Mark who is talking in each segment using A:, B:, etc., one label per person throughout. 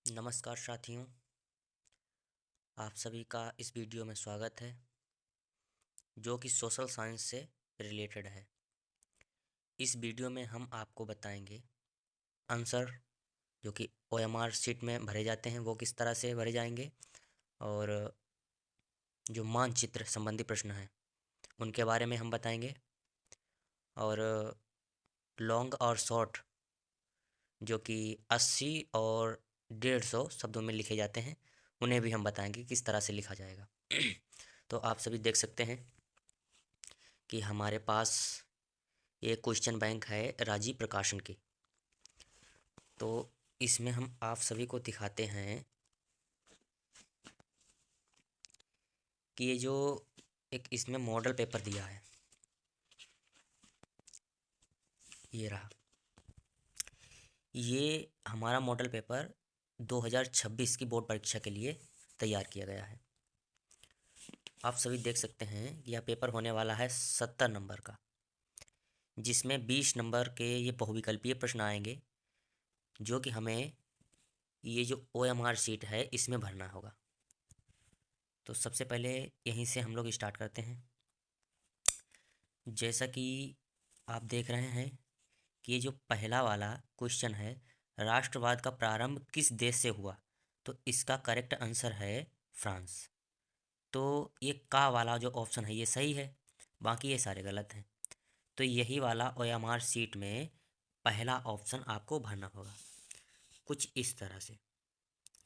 A: नमस्कार साथियों, आप सभी का इस वीडियो में स्वागत है जो कि सोशल साइंस से रिलेटेड है। इस वीडियो में हम आपको बताएंगे आंसर जो कि ओएमआर शीट में भरे जाते हैं वो किस तरह से भरे जाएंगे, और जो मानचित्र संबंधी प्रश्न हैं उनके बारे में हम बताएंगे, और लॉन्ग और शॉर्ट जो कि 80 और 150 शब्दों में लिखे जाते हैं उन्हें भी हम बताएंगे किस तरह से लिखा जाएगा। तो आप सभी देख सकते हैं कि हमारे पास ये क्वेश्चन बैंक है राजीव प्रकाशन की। तो इसमें हम आप सभी को दिखाते हैं कि ये जो एक इसमें मॉडल पेपर दिया है, ये रहा। ये हमारा मॉडल पेपर 2026 की बोर्ड परीक्षा के लिए तैयार किया गया है। आप सभी देख सकते हैं यह पेपर होने वाला है 70 नंबर का, जिसमें 20 नंबर के ये बहुविकल्पीय प्रश्न आएंगे जो कि हमें ये जो ओएमआर शीट है इसमें भरना होगा। तो सबसे पहले यहीं से हम लोग स्टार्ट करते हैं। जैसा कि आप देख रहे हैं कि ये जो पहला वाला क्वेश्चन है, राष्ट्रवाद का प्रारंभ किस देश से हुआ, तो इसका करेक्ट आंसर है फ्रांस। तो ये का वाला जो ऑप्शन है ये सही है, बाकी ये सारे गलत हैं। तो यही वाला ओएमआर शीट में पहला ऑप्शन आपको भरना होगा कुछ इस तरह से।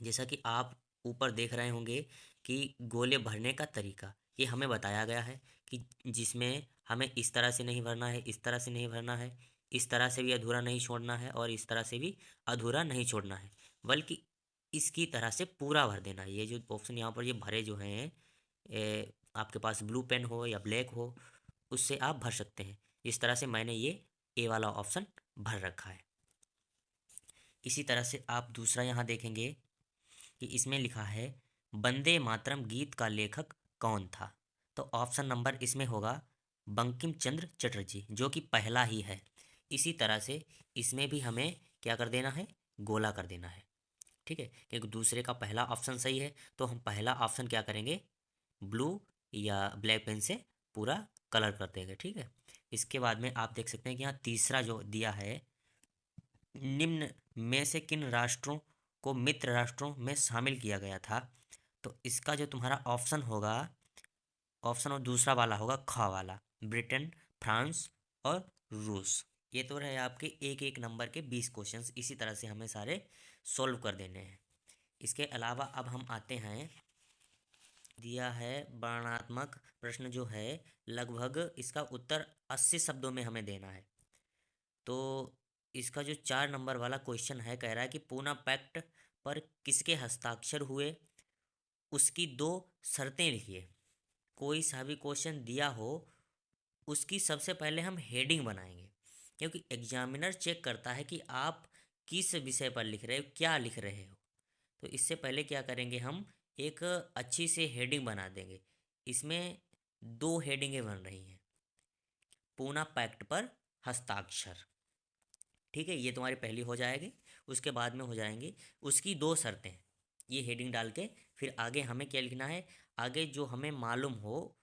A: जैसा कि आप ऊपर देख रहे होंगे कि गोले भरने का तरीका ये हमें बताया गया है कि जिसमें हमें इस तरह से नहीं भरना है, इस तरह से नहीं भरना है, इस तरह से भी अधूरा नहीं छोड़ना है और इस तरह से भी अधूरा नहीं छोड़ना है, बल्कि इसकी तरह से पूरा भर देना है। ये जो ऑप्शन यहाँ पर ये भरे जो हैं, आपके पास ब्लू पेन हो या ब्लैक हो उससे आप भर सकते हैं। इस तरह से मैंने ये ए वाला ऑप्शन भर रखा है। इसी तरह से आप दूसरा यहाँ देखेंगे कि इसमें लिखा है वंदे मातरम गीत का लेखक कौन था। तो ऑप्शन नंबर इसमें होगा बंकिम चंद्र चटर्जी, जो कि पहला ही है। इसी तरह से इसमें भी हमें क्या कर देना है, गोला कर देना है। ठीक है, क्योंकि दूसरे का पहला ऑप्शन सही है तो हम पहला ऑप्शन क्या करेंगे, ब्लू या ब्लैक पेन से पूरा कलर कर देंगे। ठीक है, इसके बाद में आप देख सकते हैं कि यहाँ तीसरा जो दिया है, निम्न में से किन राष्ट्रों को मित्र राष्ट्रों में शामिल किया गया था। तो इसका जो तुम्हारा ऑप्शन होगा, ऑप्शन और दूसरा वाला होगा ख वाला, ब्रिटेन, फ्रांस और रूस। ये तो रहे आपके एक एक नंबर के 20 क्वेश्चंस। इसी तरह से हमें सारे सॉल्व कर देने हैं। इसके अलावा अब हम आते हैं, दिया है वर्णनात्मक प्रश्न जो है, लगभग इसका उत्तर 80 शब्दों में हमें देना है। तो इसका जो 4 नंबर वाला क्वेश्चन है, कह रहा है कि पूना पैक्ट पर किसके हस्ताक्षर हुए, उसकी 2 शर्तें लिखिए। कोई सा भी क्वेश्चन दिया हो उसकी सबसे पहले हम हेडिंग बनाएंगे, क्योंकि एग्जामिनर चेक करता है कि आप किस विषय पर लिख रहे हो, क्या लिख रहे हो। तो इससे पहले क्या करेंगे, हम एक अच्छी से हेडिंग बना देंगे। इसमें 2 हेडिंगें बन रही हैं, पूना पैक्ट पर हस्ताक्षर। ठीक है, ये तुम्हारी पहली हो जाएगी। उसके बाद में हो जाएंगी उसकी 2 शर्तें। ये हेडिंग डाल के फिर आगे हमें क्या लिखना है, आगे जो हमें मालूम हो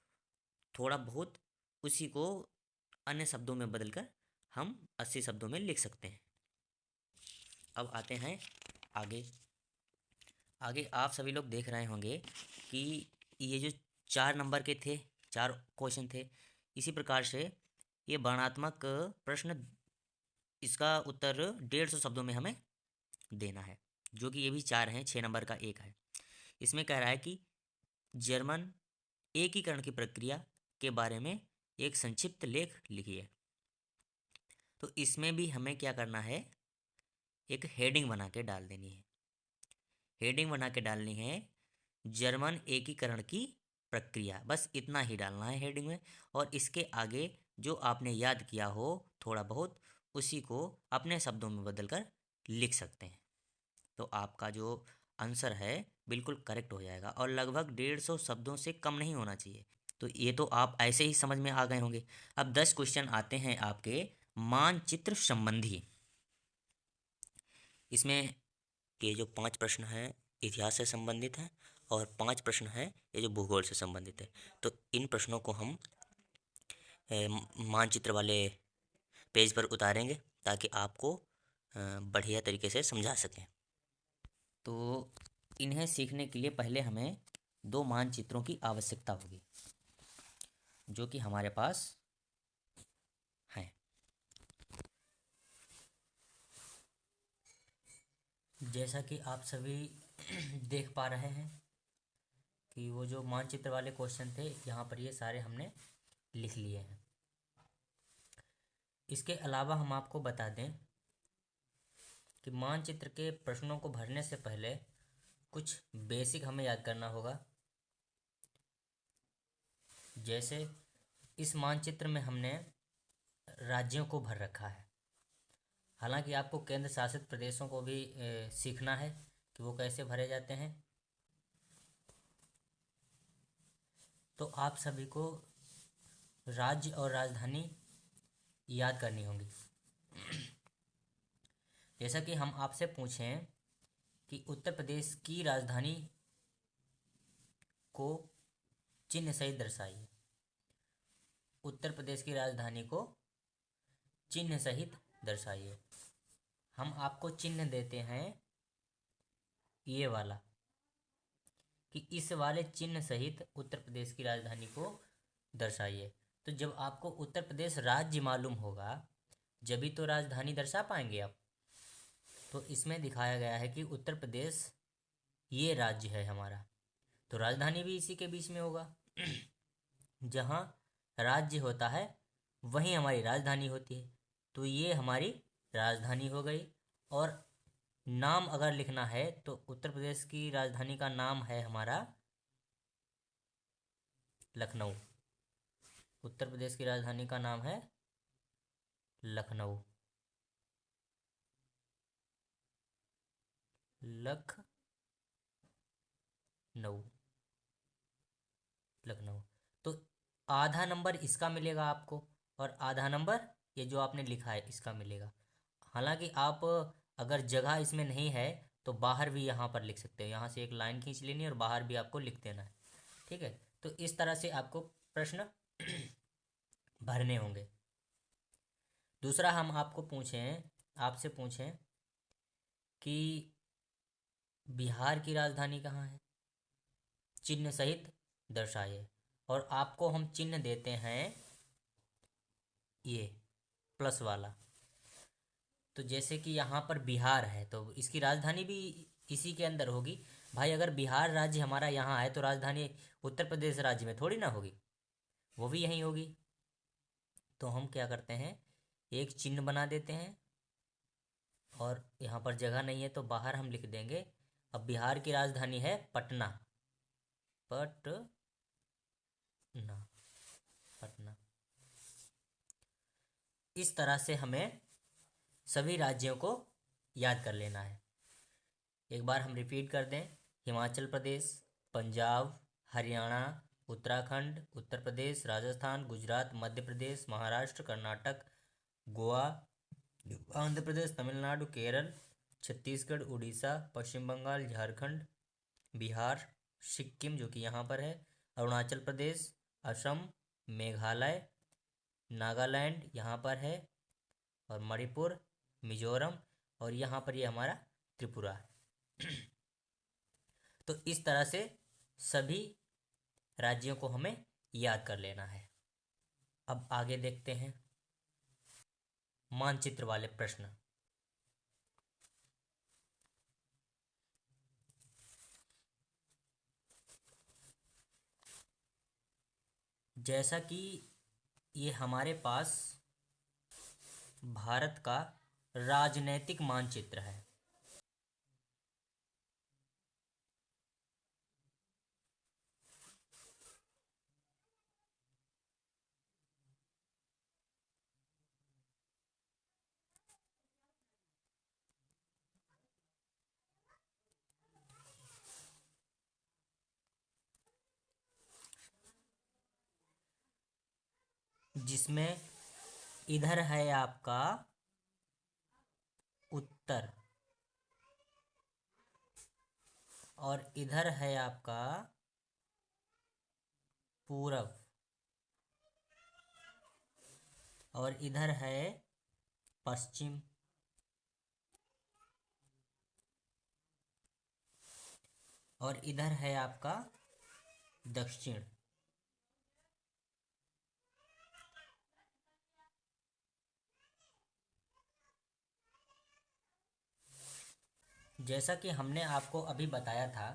A: थोड़ा बहुत उसी को अन्य शब्दों में बदलकर हम 80 शब्दों में लिख सकते हैं। अब आते हैं आगे। आगे आप सभी लोग देख रहे होंगे कि ये जो 4 नंबर के थे, 4 क्वेश्चन थे, इसी प्रकार से ये वर्णनात्मक प्रश्न, इसका उत्तर 150 शब्दों में हमें देना है, जो कि ये भी 4 हैं, 6 नंबर का एक है। इसमें कह रहा है कि जर्मन एकीकरण की प्रक्रिया के बारे में एक संक्षिप्त लेख लिखिए। तो इसमें भी हमें क्या करना है, एक हेडिंग बना के डाल देनी है। हेडिंग बना के डालनी है जर्मन एकीकरण की प्रक्रिया, बस इतना ही डालना है हेडिंग में। और इसके आगे जो आपने याद किया हो थोड़ा बहुत, उसी को अपने शब्दों में बदलकर लिख सकते हैं। तो आपका जो आंसर है बिल्कुल करेक्ट हो जाएगा, और लगभग 150 शब्दों से कम नहीं होना चाहिए। तो ये तो आप ऐसे ही समझ में आ गए होंगे। अब 10 क्वेश्चन आते हैं आपके मानचित्र संबंधी। इसमें कि ये जो 5 प्रश्न हैं इतिहास से संबंधित हैं और 5 प्रश्न हैं ये जो भूगोल से संबंधित है। तो इन प्रश्नों को हम मानचित्र वाले पेज पर उतारेंगे ताकि आपको बढ़िया तरीके से समझा सकें। तो इन्हें सीखने के लिए पहले हमें 2 मानचित्रों की आवश्यकता होगी जो कि हमारे पास हैं। जैसा कि आप सभी देख पा रहे हैं कि वो जो मानचित्र वाले क्वेश्चन थे यहाँ पर ये सारे हमने लिख लिए हैं। इसके अलावा हम आपको बता दें कि मानचित्र के प्रश्नों को भरने से पहले कुछ बेसिक हमें याद करना होगा। जैसे इस मानचित्र में हमने राज्यों को भर रखा है। हालांकि आपको केंद्र शासित प्रदेशों को भी सीखना है कि वो कैसे भरे जाते हैं। तो आप सभी को राज्य और राजधानी याद करनी होगी। जैसा कि हम आपसे पूछें कि उत्तर प्रदेश की राजधानी को चिन्ह सहित दर्शाइए। उत्तर प्रदेश की राजधानी को चिन्ह सहित दर्शाइए। हम आपको चिन्ह देते हैं ये वाला कि इस वाले चिन्ह सहित उत्तर प्रदेश की राजधानी को दर्शाइए। तो जब आपको उत्तर प्रदेश राज्य मालूम होगा जब ही तो राजधानी दर्शा पाएंगे आप। तो इसमें दिखाया गया है कि उत्तर प्रदेश ये राज्य है हमारा, तो राजधानी भी इसी के बीच में होगा। जहाँ राज्य होता है वहीं हमारी राजधानी होती है, तो ये हमारी राजधानी हो गई। और नाम अगर लिखना है तो उत्तर प्रदेश की राजधानी का नाम है हमारा लखनऊ। उत्तर प्रदेश की राजधानी का नाम है लखनऊ। लखनऊ। तो आधा नंबर इसका मिलेगा आपको और आधा नंबर ये जो आपने लिखा है इसका मिलेगा। हालांकि आप अगर जगह इसमें नहीं है तो बाहर भी यहाँ पर लिख सकते हो। यहाँ से एक लाइन खींच लेनी है और बाहर भी आपको लिख देना है। ठीक है, तो इस तरह से आपको प्रश्न भरने होंगे। दूसरा हम आपसे पूछें कि बिहार की राजधानी कहाँ है, चिन्ह सहित दर्शाइए। और आपको हम चिन्ह देते हैं ये प्लस वाला। तो जैसे कि यहाँ पर बिहार है तो इसकी राजधानी भी इसी के अंदर होगी। भाई अगर बिहार राज्य हमारा यहाँ है तो राजधानी उत्तर प्रदेश राज्य में थोड़ी ना होगी, वो भी यहीं होगी। तो हम क्या करते हैं, एक चिन्ह बना देते हैं और यहाँ पर जगह नहीं है तो बाहर हम लिख देंगे। अब बिहार की राजधानी है पटना, पटना। इस तरह से हमें सभी राज्यों को याद कर लेना है। एक बार हम रिपीट कर दें, हिमाचल प्रदेश, पंजाब, हरियाणा, उत्तराखंड, उत्तर प्रदेश, राजस्थान, गुजरात, मध्य प्रदेश, महाराष्ट्र, कर्नाटक, गोवा, आंध्र प्रदेश, तमिलनाडु, केरल, छत्तीसगढ़, उड़ीसा, पश्चिम बंगाल, झारखंड, बिहार, सिक्किम जो कि यहाँ पर है, अरुणाचल प्रदेश, असम, मेघालय, नागालैंड यहाँ पर है, और मणिपुर, मिजोरम, और यहाँ पर ये हमारा त्रिपुरा है। तो इस तरह से सभी राज्यों को हमें याद कर लेना है। अब आगे देखते हैं मानचित्र वाले प्रश्न। जैसा कि ये हमारे पास भारत का राजनैतिक मानचित्र है। जिसमें इधर है आपका उत्तर और इधर है आपका पूरब, और इधर है पश्चिम, और इधर है आपका दक्षिण। जैसा कि हमने आपको अभी बताया था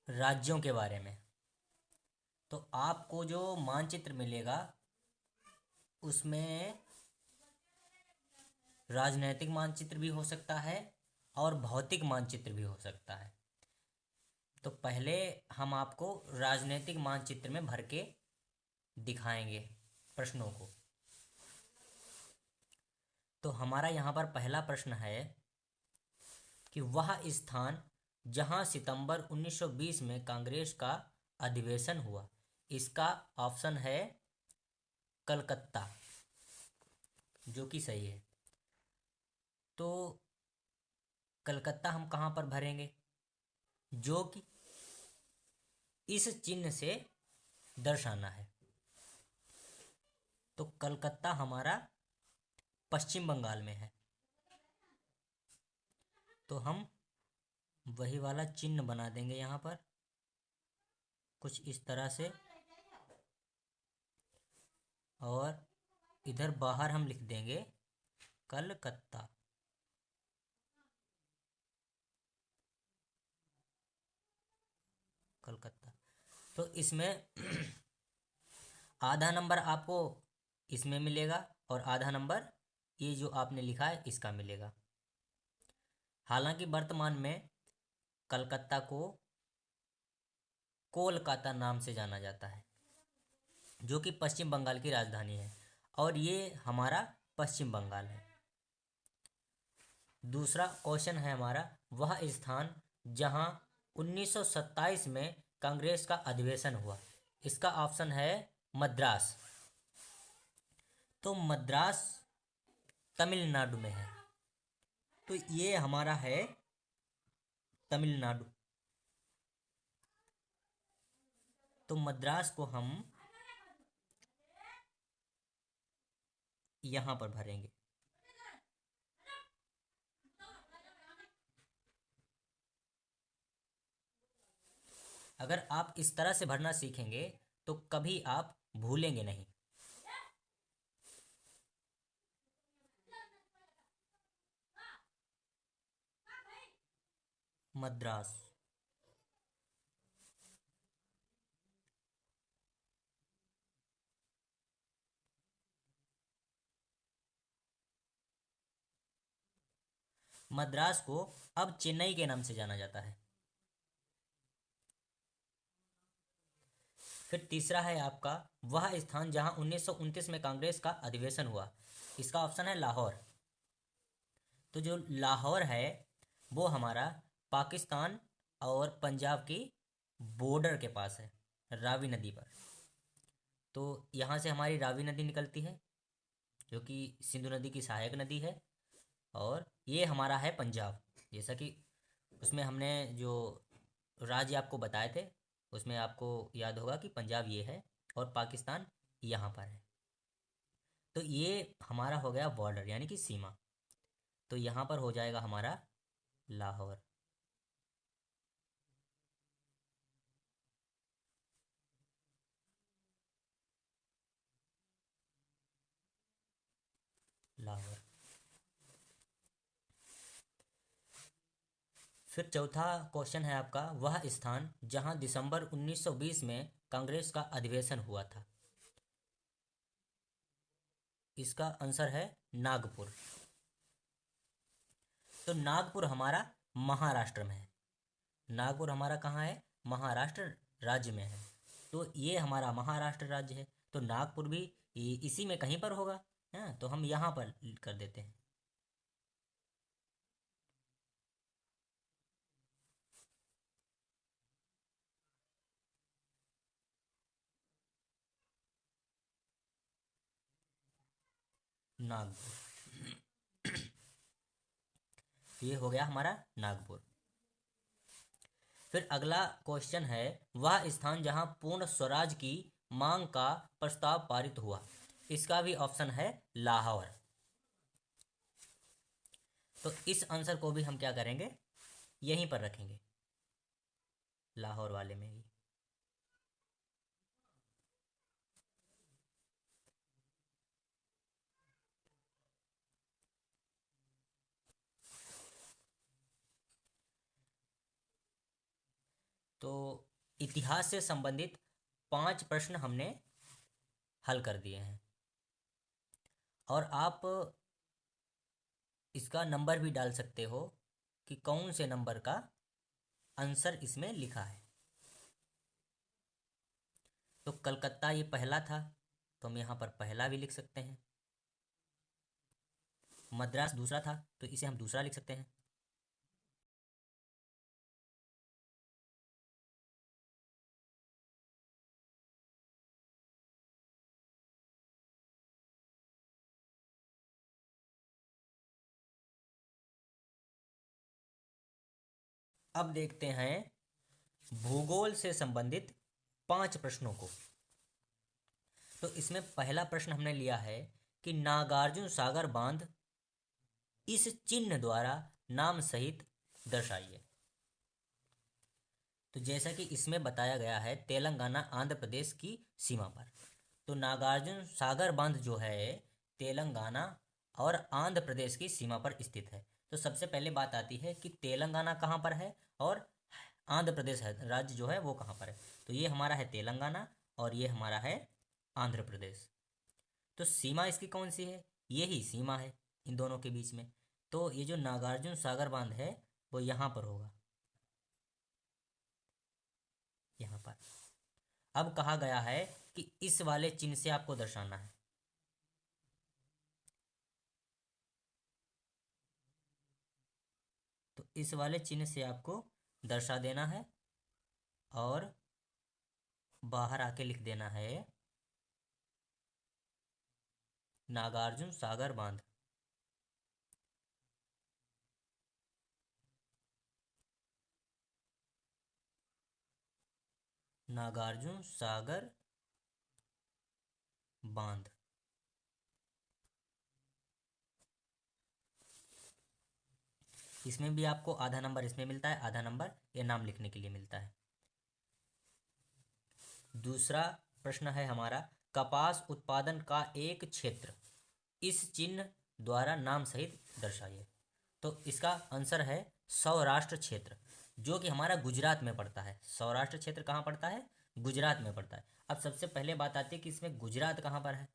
A: राज्यों के बारे में, तो आपको जो मानचित्र मिलेगा उसमें राजनैतिक मानचित्र भी हो सकता है और भौतिक मानचित्र भी हो सकता है। तो पहले हम आपको राजनैतिक मानचित्र में भर के दिखाएंगे प्रश्नों को। तो हमारा यहाँ पर पहला प्रश्न है कि वह स्थान जहाँ सितंबर 1920 में कांग्रेस का अधिवेशन हुआ, इसका ऑप्शन है कलकत्ता, जो कि सही है। तो कलकत्ता हम कहाँ पर भरेंगे, जो कि इस चिन्ह से दर्शाना है। तो कलकत्ता हमारा पश्चिम बंगाल में है, तो हम वही वाला चिन्ह बना देंगे यहाँ पर कुछ इस तरह से, और इधर बाहर हम लिख देंगे कलकत्ता। कलकत्ता। तो इसमें आधा नंबर आपको इसमें मिलेगा और आधा नंबर ये जो आपने लिखा है इसका मिलेगा। हालांकि वर्तमान में कलकत्ता को कोलकाता नाम से जाना जाता है, जो कि पश्चिम बंगाल की राजधानी है, और ये हमारा पश्चिम बंगाल है। दूसरा क्वेश्चन है हमारा, वह स्थान जहां 1927 में कांग्रेस का अधिवेशन हुआ, इसका ऑप्शन है मद्रास। तो मद्रास तमिलनाडु में है, तो ये हमारा है तमिलनाडु। तो मद्रास को हम यहां पर भरेंगे। अगर आप इस तरह से भरना सीखेंगे तो कभी आप भूलेंगे नहीं। मद्रास। मद्रास को अब चेन्नई के नाम से जाना जाता है। फिर तीसरा है आपका, वह स्थान जहां 1929 में कांग्रेस का अधिवेशन हुआ, इसका ऑप्शन है लाहौर। तो जो लाहौर है वो हमारा पाकिस्तान और पंजाब की बॉर्डर के पास है, रावी नदी पर। तो यहाँ से हमारी रावी नदी निकलती है, जो कि सिंधु नदी की सहायक नदी है, और ये हमारा है पंजाब। जैसा कि उसमें हमने जो राज्य आपको बताए थे उसमें आपको याद होगा कि पंजाब ये है और पाकिस्तान यहाँ पर है। तो ये हमारा हो गया बॉर्डर यानी कि सीमा। तो यहाँ पर हो जाएगा हमारा लाहौर। लाहौर। फिर चौथा क्वेश्चन है आपका, वह स्थान जहां दिसंबर 1920 में कांग्रेस का अधिवेशन हुआ था, इसका आंसर है नागपुर। तो नागपुर हमारा महाराष्ट्र में है। नागपुर हमारा कहाँ है, महाराष्ट्र राज्य में है। तो ये हमारा महाराष्ट्र राज्य है, तो नागपुर भी इसी में कहीं पर होगा। हाँ, तो हम यहाँ पर कर देते हैं नागपुर। ये हो गया हमारा नागपुर। फिर अगला क्वेश्चन है, वह स्थान जहां पूर्ण स्वराज की मांग का प्रस्ताव पारित हुआ। इसका भी ऑप्शन है लाहौर। तो इस आंसर को भी हम क्या करेंगे, यहीं पर रखेंगे, लाहौर वाले में ही। तो इतिहास से संबंधित 5 प्रश्न हमने हल कर दिए हैं, और आप इसका नंबर भी डाल सकते हो कि कौन से नंबर का आंसर इसमें लिखा है। तो कलकत्ता ये पहला था, तो हम यहाँ पर पहला भी लिख सकते हैं। मद्रास दूसरा था, तो इसे हम दूसरा लिख सकते हैं। अब देखते हैं भूगोल से संबंधित 5 प्रश्नों को। तो इसमें पहला प्रश्न हमने लिया है कि नागार्जुन सागर बांध इस चिन्ह द्वारा नाम सहित दर्शाइए। तो जैसा कि इसमें बताया गया है, तेलंगाना आंध्र प्रदेश की सीमा पर। तो नागार्जुन सागर बांध जो है तेलंगाना और आंध्र प्रदेश की सीमा पर स्थित है। तो सबसे पहले बात आती है कि तेलंगाना कहाँ पर है और आंध्र प्रदेश है राज्य जो है वो कहाँ पर है। तो ये हमारा है तेलंगाना और ये हमारा है आंध्र प्रदेश। तो सीमा इसकी कौन सी है, यही सीमा है इन दोनों के बीच में। तो ये जो नागार्जुन सागर बांध है वो यहाँ पर होगा, यहाँ पर। अब कहा गया है कि इस वाले चिन्ह से आपको दर्शाना है। तो इस वाले चिन्ह से आपको दर्शा देना है और बाहर आके लिख देना है नागार्जुन सागर बांध। नागार्जुन सागर बांध। इसमें भी आपको आधा नंबर इसमें मिलता है, आधा नंबर ये नाम लिखने के लिए मिलता है। दूसरा प्रश्न है हमारा, कपास उत्पादन का एक क्षेत्र इस चिन्ह द्वारा नाम सहित दर्शाइए। तो इसका आंसर है सौराष्ट्र क्षेत्र, जो कि हमारा गुजरात में पड़ता है। सौराष्ट्र क्षेत्र कहाँ पड़ता है, गुजरात में पड़ता है। अब सबसे पहले बात आती है कि इसमें गुजरात कहाँ पर है।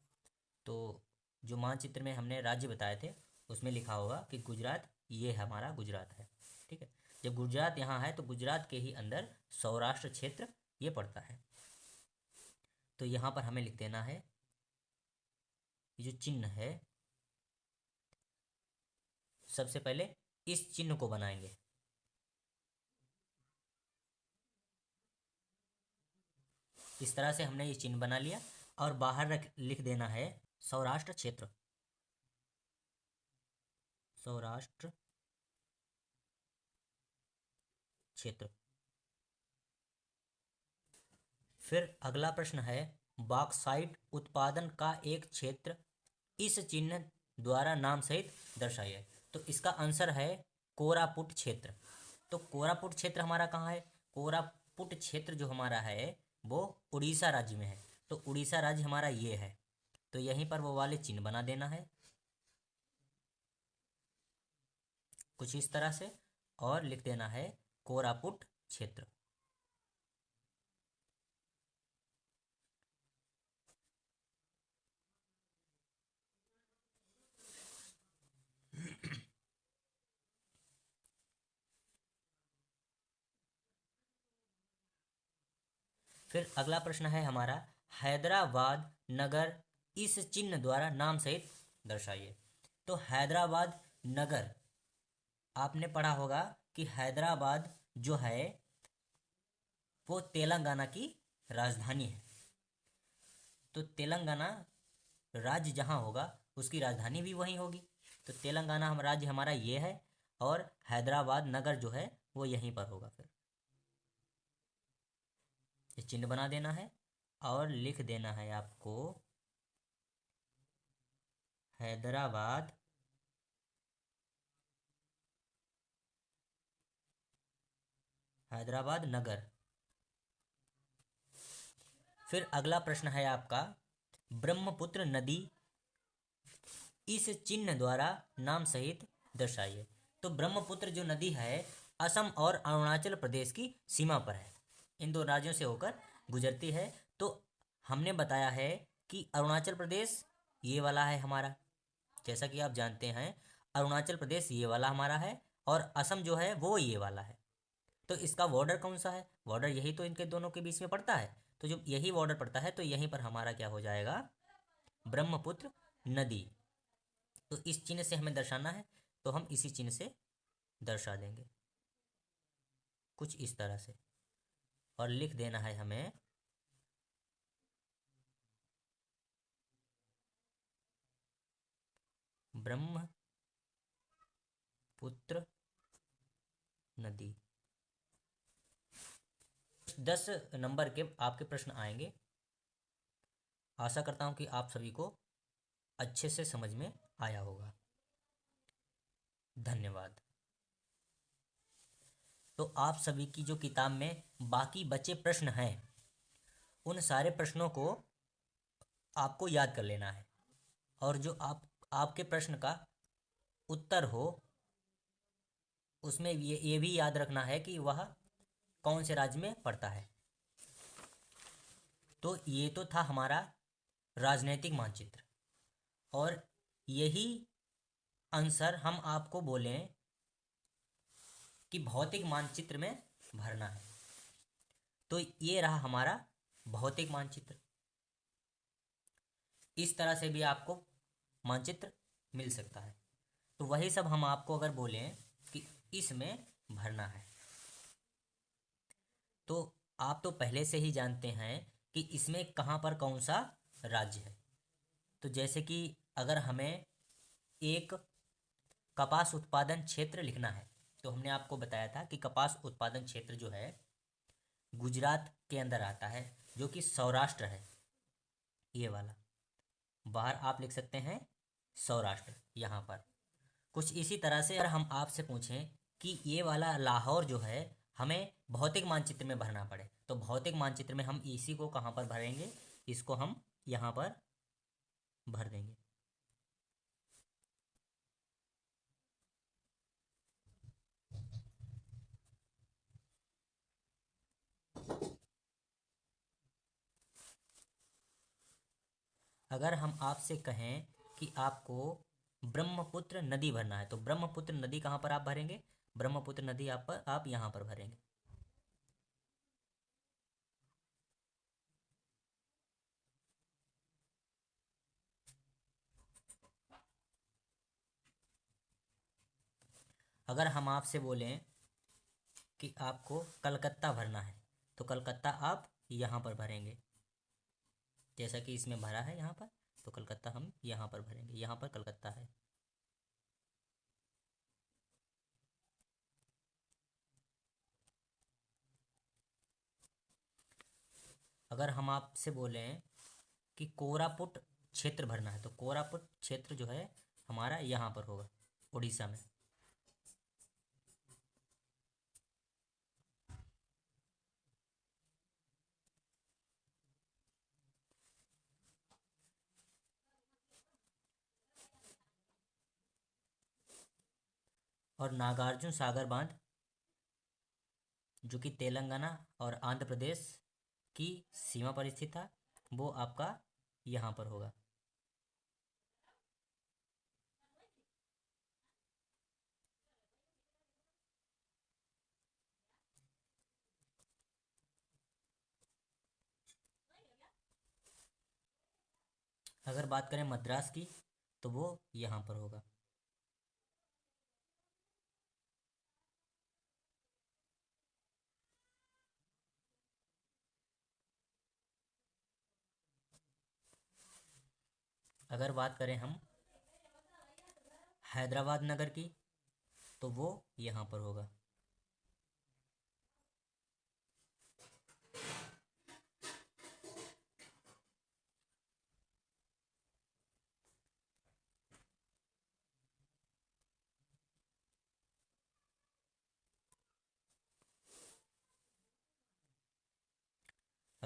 A: तो जो मानचित्र में हमने राज्य बताए थे उसमें लिखा होगा कि गुजरात, ये हमारा गुजरात है। ठीक है, जब गुजरात यहाँ है तो गुजरात के ही अंदर सौराष्ट्र क्षेत्र ये पड़ता है। तो यहाँ पर हमें लिख देना है, ये जो चिन्ह है, सबसे पहले इस चिन्ह को बनाएंगे। इस तरह से हमने ये चिन्ह बना लिया और बाहर लिख देना है सौराष्ट्र क्षेत्र। सौराष्ट्र क्षेत्र। फिर अगला प्रश्न है, बॉक्साइट उत्पादन का एक क्षेत्र इस चिन्ह द्वारा नाम सहित दर्शाइए। तो इसका आंसर है कोरापुट क्षेत्र। तो कोरापुट क्षेत्र हमारा कहाँ है, कोरापुट क्षेत्र जो हमारा है वो उड़ीसा राज्य में है। तो उड़ीसा राज्य हमारा ये है, तो यहीं पर वो वाले चिन्ह बना देना है कुछ इस तरह से, और लिख देना है कोरापुट क्षेत्र। फिर अगला प्रश्न है हमारा, हैदराबाद नगर इस चिन्ह द्वारा नाम सहित दर्शाइए। तो हैदराबाद नगर, आपने पढ़ा होगा कि हैदराबाद जो है वो तेलंगाना की राजधानी है। तो तेलंगाना राज्य जहाँ होगा उसकी राजधानी भी वहीं होगी। तो तेलंगाना हम राज्य हमारा ये है और हैदराबाद नगर जो है वो यहीं पर होगा। फिर ये चिन्ह बना देना है और लिख देना है आपको हैदराबाद हैदराबाद नगर। फिर अगला प्रश्न है आपका, ब्रह्मपुत्र नदी इस चिन्ह द्वारा नाम सहित दर्शाइए। तो ब्रह्मपुत्र जो नदी है असम और अरुणाचल प्रदेश की सीमा पर है, इन दो राज्यों से होकर गुजरती है। तो हमने बताया है कि अरुणाचल प्रदेश ये वाला है हमारा, जैसा कि आप जानते हैं अरुणाचल प्रदेश ये वाला हमारा है और असम जो है वो ये वाला है। तो इसका बॉर्डर कौन सा है, बॉर्डर यही तो इनके दोनों के बीच में पड़ता है। तो जब यही बॉर्डर पड़ता है तो यहीं पर हमारा क्या हो जाएगा, ब्रह्मपुत्र नदी। तो इस चिन्ह से हमें दर्शाना है तो हम इसी चिन्ह से दर्शा देंगे कुछ इस तरह से, और लिख देना है हमें ब्रह्मपुत्र नदी। 10 नंबर के आपके प्रश्न आएंगे। आशा करता हूं कि आप सभी को अच्छे से समझ में आया होगा। धन्यवाद। तो आप सभी की जो किताब में बाकी बचे प्रश्न हैं उन सारे प्रश्नों को आपको याद कर लेना है, और जो आपके प्रश्न का उत्तर हो उसमें ये भी याद रखना है कि वह कौन से राज्य में पड़ता है। तो ये तो था हमारा राजनीतिक मानचित्र, और यही आंसर हम आपको बोलें कि भौतिक मानचित्र में भरना है। तो ये रहा हमारा भौतिक मानचित्र। इस तरह से भी आपको मानचित्र मिल सकता है। तो वही सब हम आपको अगर बोलें कि इसमें भरना है, तो आप तो पहले से ही जानते हैं कि इसमें कहाँ पर कौन सा राज्य है। तो जैसे कि अगर हमें एक कपास उत्पादन क्षेत्र लिखना है तो हमने आपको बताया था कि कपास उत्पादन क्षेत्र जो है गुजरात के अंदर आता है, जो कि सौराष्ट्र है, ये वाला। बाहर आप लिख सकते हैं सौराष्ट्र यहाँ पर। कुछ इसी तरह से अगर हम आपसे पूछें कि ये वाला लाहौर जो है हमें भौतिक मानचित्र में भरना पड़े, तो भौतिक मानचित्र में हम इसी को कहाँ पर भरेंगे, इसको हम यहाँ पर भर देंगे। अगर हम आपसे कहें कि आपको ब्रह्मपुत्र नदी भरना है, तो ब्रह्मपुत्र नदी कहाँ पर आप भरेंगे, ब्रह्मपुत्र नदी आप यहाँ पर भरेंगे। अगर हम आपसे बोलें कि आपको कलकत्ता भरना है, तो कलकत्ता आप यहाँ पर भरेंगे, जैसा कि इसमें भरा है यहाँ पर। तो कलकत्ता हम यहाँ पर भरेंगे, यहाँ पर कलकत्ता है। अगर हम आपसे बोलें कि कोरापुट क्षेत्र भरना है, तो कोरापुट क्षेत्र जो है हमारा यहाँ पर होगा, उड़ीसा में। और नागार्जुन सागर बांध जो कि तेलंगाना और आंध्र प्रदेश की सीमा पर स्थित था, वो आपका यहाँ पर होगा। अगर बात करें मद्रास की तो वो यहाँ पर होगा। अगर बात करें हम हैदराबाद नगर की तो वो यहाँ पर होगा।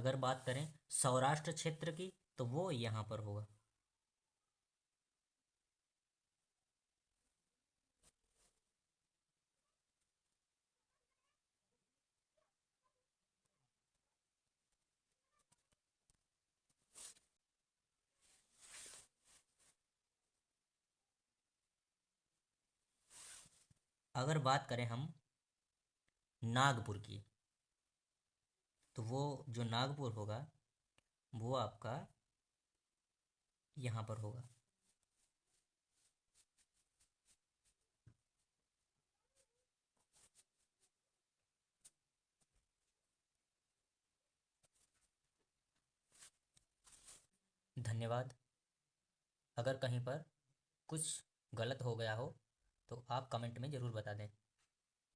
A: अगर बात करें सौराष्ट्र क्षेत्र की तो वो यहाँ पर होगा। अगर बात करें हम नागपुर की तो वो जो नागपुर होगा वो आपका यहाँ पर होगा। धन्यवाद। अगर कहीं पर कुछ गलत हो गया हो तो आप कमेंट में ज़रूर बता दें।